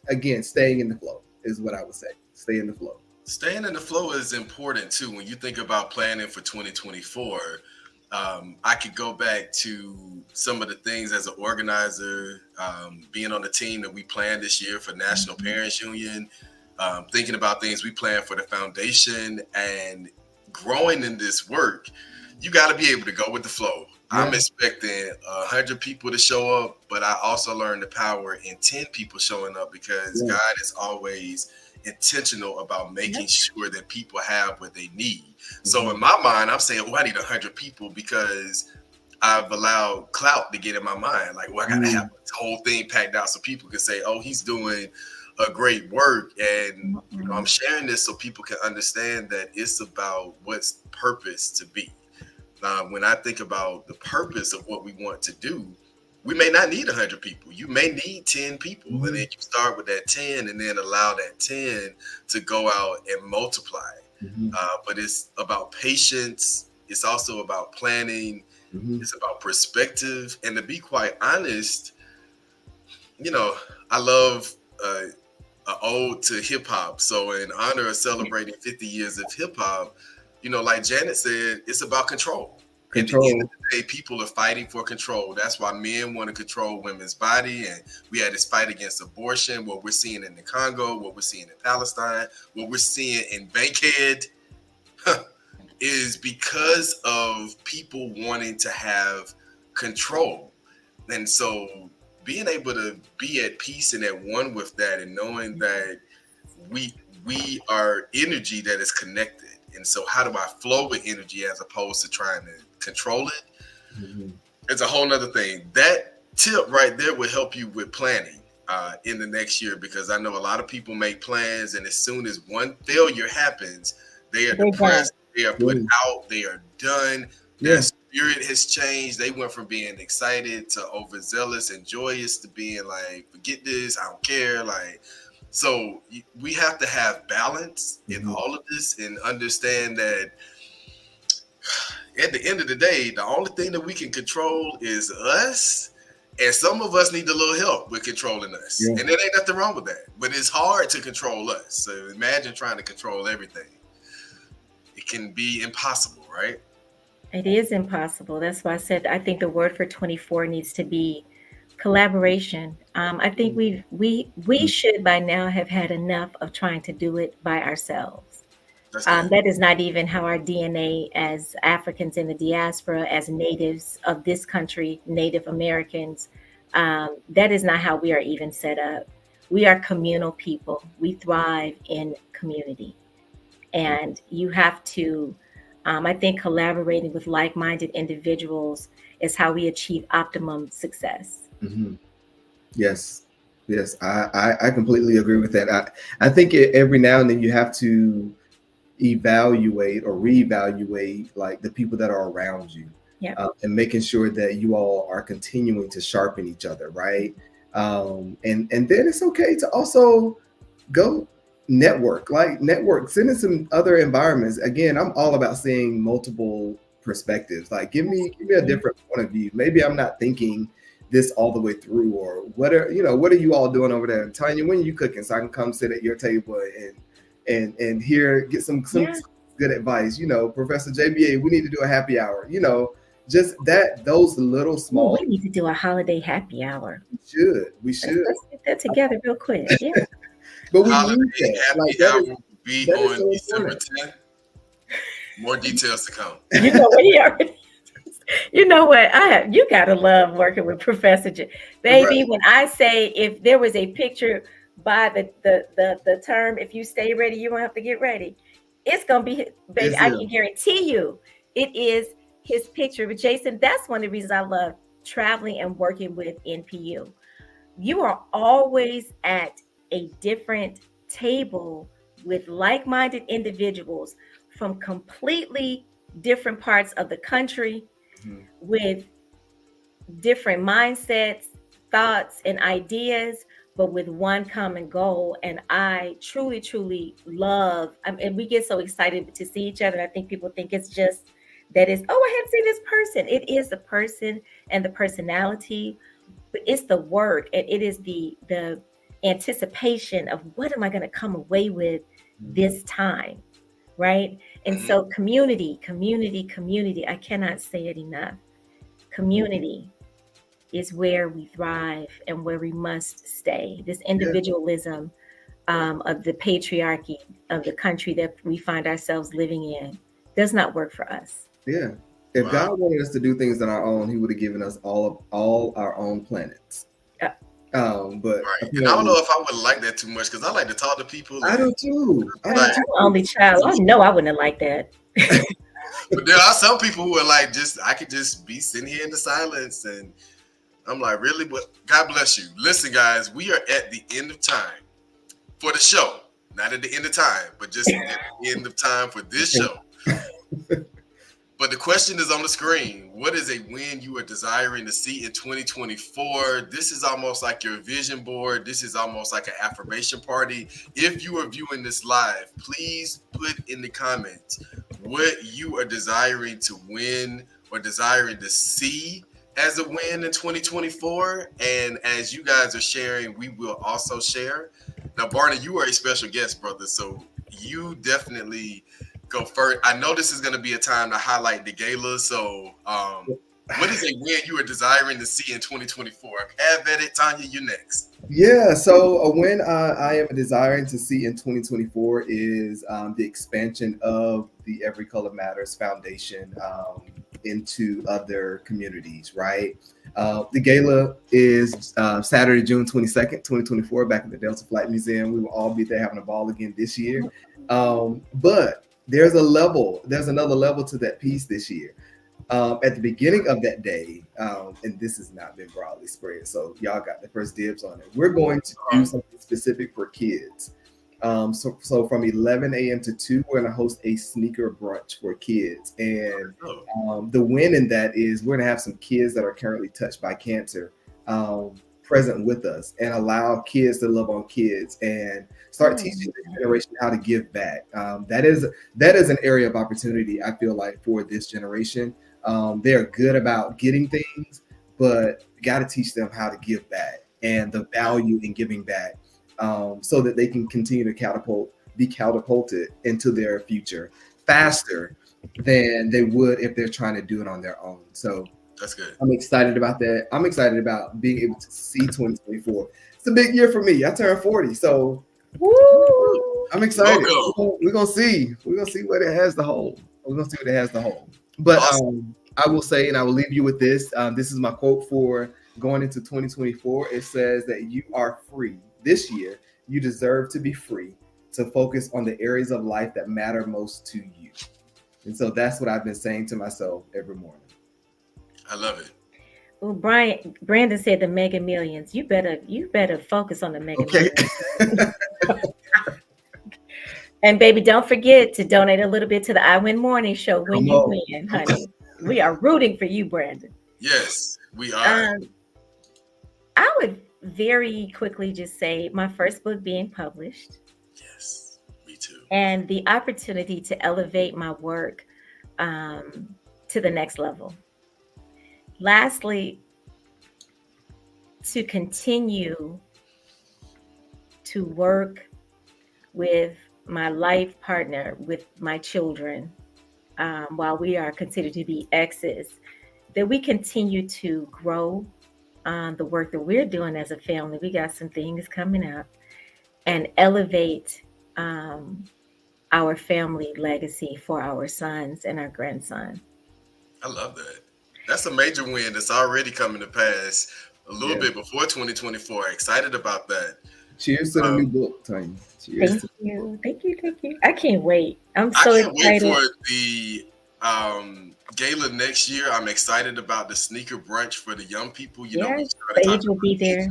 again, staying in the flow is what I would say. Stay in the flow. Staying in the flow is important too. When you think about planning for 2024, I could go back to some of the things as an organizer, being on the team that we planned this year for National Parents Union, thinking about things we planned for the foundation, and growing in this work. You got to be able to go with the flow. Yeah. I'm expecting 100 people to show up, but I also learned the power in 10 people showing up, because God is always intentional about making sure that people have what they need. So in my mind, I'm saying, I need 100 people because I've allowed clout to get in my mind. Like, I got to have this whole thing packed out so people can say, he's doing a great work. And I'm sharing this so people can understand that it's about what's purpose to be. When I think about the purpose of what we want to do, we may not need 100 people. You may need 10 people. And then you start with that 10 and then allow that 10 to go out and multiply. But it's about patience. It's also about planning. It's about perspective. And to be quite honest, I love an ode to hip hop. So in honor of celebrating 50 years of hip hop, like Janet said, it's about control. At the end of the day, people are fighting for control. That's why men want to control women's body. And we had this fight against abortion, what we're seeing in the Congo, what we're seeing in Palestine, what we're seeing in Bankhead, is because of people wanting to have control. And so being able to be at peace and at one with that, and knowing that we are energy that is connected. And so how do I flow with energy as opposed to trying to control it? Mm-hmm. It's a whole nother thing. That tip right there will help you with planning in the next year, because I know a lot of people make plans, and as soon as one failure happens, they are depressed, they are put out, they are done. Their spirit has changed. They went from being excited to overzealous and joyous to being like, forget this, I don't care. Like, so we have to have balance in all of this and understand that at the end of the day, the only thing that we can control is us. And some of us need a little help with controlling us. Yeah. And there ain't nothing wrong with that. But it's hard to control us. So imagine trying to control everything. It can be impossible, right? It is impossible. That's why I said I think the word for 24 needs to be collaboration. I think we should by now have had enough of trying to do it by ourselves. That is not even how our DNA as Africans in the diaspora, as natives of this country, Native Americans, that is not how we are even set up. We are communal people. We thrive in community. And you have to, I think collaborating with like-minded individuals is how we achieve optimum success. Mm-hmm. Yes, I completely agree with that. I think every now and then you have to evaluate or reevaluate like the people that are around you, and making sure that you all are continuing to sharpen each other, right? And then it's okay to also go network, sit in some other environments. Again, I'm all about seeing multiple perspectives. Like give me a different point of view. Maybe I'm not thinking this all the way through, or what are you all doing over there? Tanya, when are you cooking so I can come sit at your table and get some good advice? Professor JBA, we need to do a happy hour. Just those little small. We need to do a holiday happy hour. We should. Let's get that together real quick. Yeah. But we holiday need that. Happy hour will be on December 10th. More details to come. You know what? You gotta love working with Professor J. Baby, when I say if there was a picture by the term, if you stay ready, you won't have to get ready. It's gonna be, baby. I can guarantee you, it is his picture. But Jason, that's one of the reasons I love traveling and working with NPU. You are always at a different table with like-minded individuals from completely different parts of the country, with different mindsets, thoughts, and ideas, but with one common goal. And I truly, truly love, and we get so excited to see each other. I think people think it's just that is, I hadn't seen this person. It is the person and the personality, but it's the work, and it is the anticipation of what am I going to come away with this time, right? And so community, I cannot say it enough. Community is where we thrive and where we must stay. This individualism of the patriarchy of the country that we find ourselves living in does not work for us. Yeah. If God wanted us to do things on our own, he would have given us all our own planets. But and I don't know if I would like that too much, because I like to talk to people. I do too. I'm only child. I know I wouldn't have liked that. But there are some people who are like, I could just be sitting here in the silence, and I'm like, really? But God bless you. Listen, guys, we are at the end of time for the show. Not at the end of time, but just at the end of time for this show. But the question is on the screen. What is a win you are desiring to see in 2024? This is almost like your vision board. This is almost like an affirmation party. If you are viewing this live, please put in the comments what you are desiring to win or desiring to see as a win in 2024. And as you guys are sharing, we will also share. Now, Barney, you are a special guest, brother. So you definitely go first. I know this is going to be a time to highlight the gala. So, what is a win you are desiring to see in 2024? Have at it, Tonya. You next. Yeah, so a win I am desiring to see in 2024 is the expansion of the Every Color Matters Foundation into other communities, right? The gala is Saturday, June 22nd, 2024, back at the Delta Flight Museum. We will all be there having a ball again this year. But there's another level to that piece this year. At the beginning of that day, and this has not been broadly spread, so y'all got the first dibs on it. We're going to do something specific for kids. So from 11 a.m. to 2, we're going to host a sneaker brunch for kids. And the win in that is we're going to have some kids that are currently touched by cancer present with us and allow kids to love on kids and start teaching the generation how to give back. That is an area of opportunity, I feel like, for this generation. They're good about getting things, but you got to teach them how to give back and the value in giving back, so that they can continue to be catapulted into their future faster than they would if they're trying to do it on their own. So that's good. I'm excited about that. I'm excited about being able to see 2024. It's a big year for me. I turned 40, so woo! I'm excited. We're gonna see. We're gonna see what it has to hold. But I will say, and I will leave you with this. This is my quote for going into 2024. It says that you are free this year. You deserve to be free to focus on the areas of life that matter most to you. And so that's what I've been saying to myself every morning. I love it. Well, Brandon said the Mega Millions. You better focus on the Mega Millions. And baby, don't forget to donate a little bit to the I Win Morning Show when you win, honey. We are rooting for you, Brandon. Yes, we are. I would very quickly just say my first book being published. Yes, me too. And the opportunity to elevate my work to the next level. Lastly, to continue to work with my life partner, with my children, while we are considered to be exes, that we continue to grow the work that we're doing as a family. We got some things coming up, and elevate our family legacy for our sons and our grandson. I love that. That's a major win that's already coming to pass a little bit before 2024. Excited about that. Cheers to the new book, Tonya. Cheers. Thank you. I can't wait. I'm so excited. I can't wait for the gala next year. I'm excited about the sneaker brunch for the young people. Sage will be there.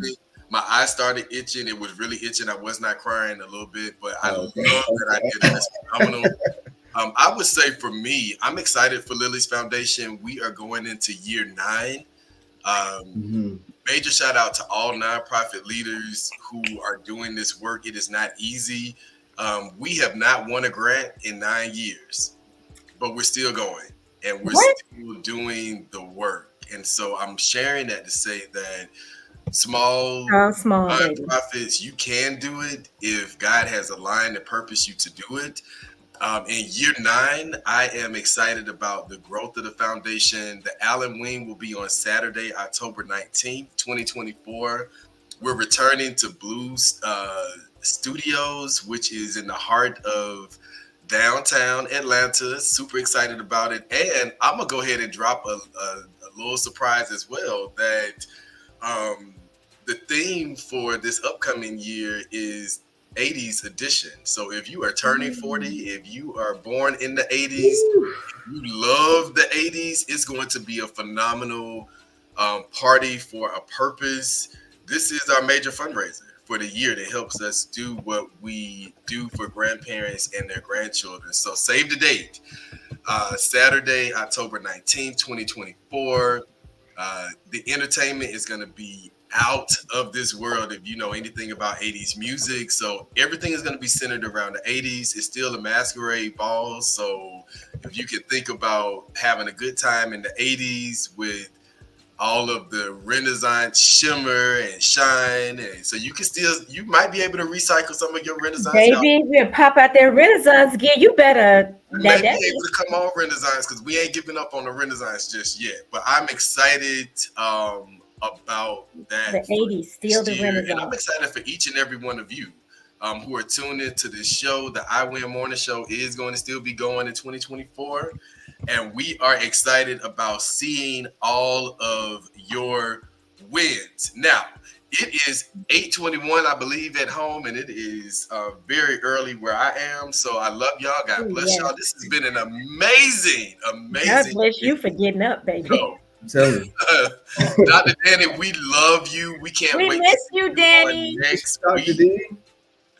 My eyes started itching. It was really itching. I was not crying a little bit, but I love that I did it. It's phenomenal. I would say for me, I'm excited for Lily's Foundation. We are going into year 9. Major shout out to all nonprofit leaders who are doing this work. It is not easy. We have not won a grant in 9 years, but we're still going and we're still doing the work. And so I'm sharing that to say that small nonprofits, you can do it if God has aligned and purposed you to do it. In year 9, I am excited about the growth of the foundation. The Allen Wing will be on Saturday, October 19th, 2024. We're returning to Blues Studios, which is in the heart of downtown Atlanta. Super excited about it. And I'm going to go ahead and drop a little surprise as well, that the theme for this upcoming year is 80s edition. So if you are turning 40, if you are born in the 80s, if you love the 80s, it's going to be a phenomenal party for a purpose. This is our major fundraiser for the year that helps us do what we do for grandparents and their grandchildren. So save the date. Saturday, October 19th, 2024. The entertainment is going to be out of this world if you know anything about 80s music. So everything is going to be centered around the 80s. It's still a masquerade ball. So if you can think about having a good time in the 80s with all of the Renaissance shimmer and shine, and so you might be able to recycle some of your Renaissance. Baby, we'll pop out that Renaissance gear. You better be able to come on Renaissance, because we ain't giving up on the Renaissance just yet. But I'm excited about that. The 80s, still the Renaissance. And I'm excited for each and every one of you who are tuned into this show. The I Win Morning Show is going to still be going in 2024. And we are excited about seeing all of your wins. Now, it is 8:21, I believe, at home, and it is very early where I am. So I love y'all. God bless y'all. This has been an amazing. God bless you for getting up, baby. I'm telling you. Dr. Dani, we love you. We can't wait. We miss you, Dani. Next week.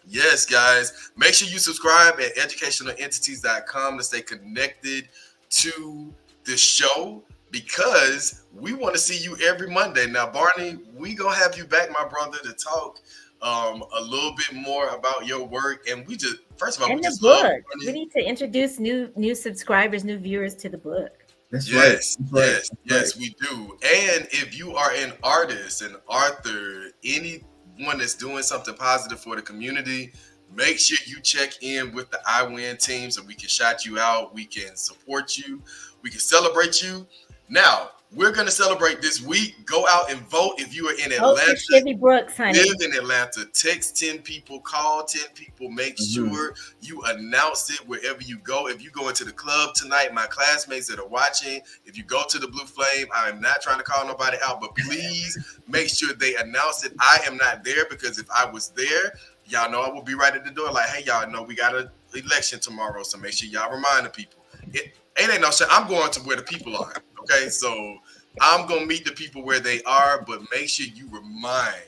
Yes, guys. Make sure you subscribe at educationalentities.com to stay connected to the show, because we want to see you every Monday. Now, Barney, we gonna have you back, my brother, to talk a little bit more about your work. And we just, first of all, and we the just book. love we need to introduce new subscribers, new viewers to the book. That's yes, right. Yes, we do. And if you are an artist, an author, anyone that's doing something positive for the community, make sure you check in with the I Win team so we can shout you out, we can support you, we can celebrate you. Now, we're going to celebrate this week. Go out and vote. If you are in Atlanta, Brooks, honey. live in Atlanta, text 10 people, call 10 people, make sure you announce it wherever you go. If you go into the club tonight, my classmates that are watching, if you go to the Blue Flame, I am not trying to call nobody out, but please make sure they announce it. I am not there, because if I was there, y'all know I will be right at the door like, hey, y'all know we got an election tomorrow, so make sure y'all remind the people. It ain't no shit. I'm going to where the people are, okay? So I'm going to meet the people where they are, but make sure you remind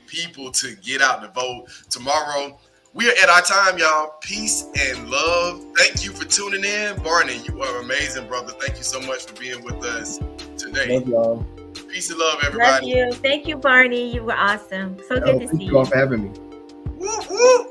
people to get out to vote tomorrow. We are at our time, y'all. Peace and love. Thank you for tuning in. Barney, you are amazing, brother. Thank you so much for being with us today. Love y'all. Peace and love, everybody. Love you. Thank you, Barney. You were awesome. So good to see you. Thank you all for having me. Woo, woo.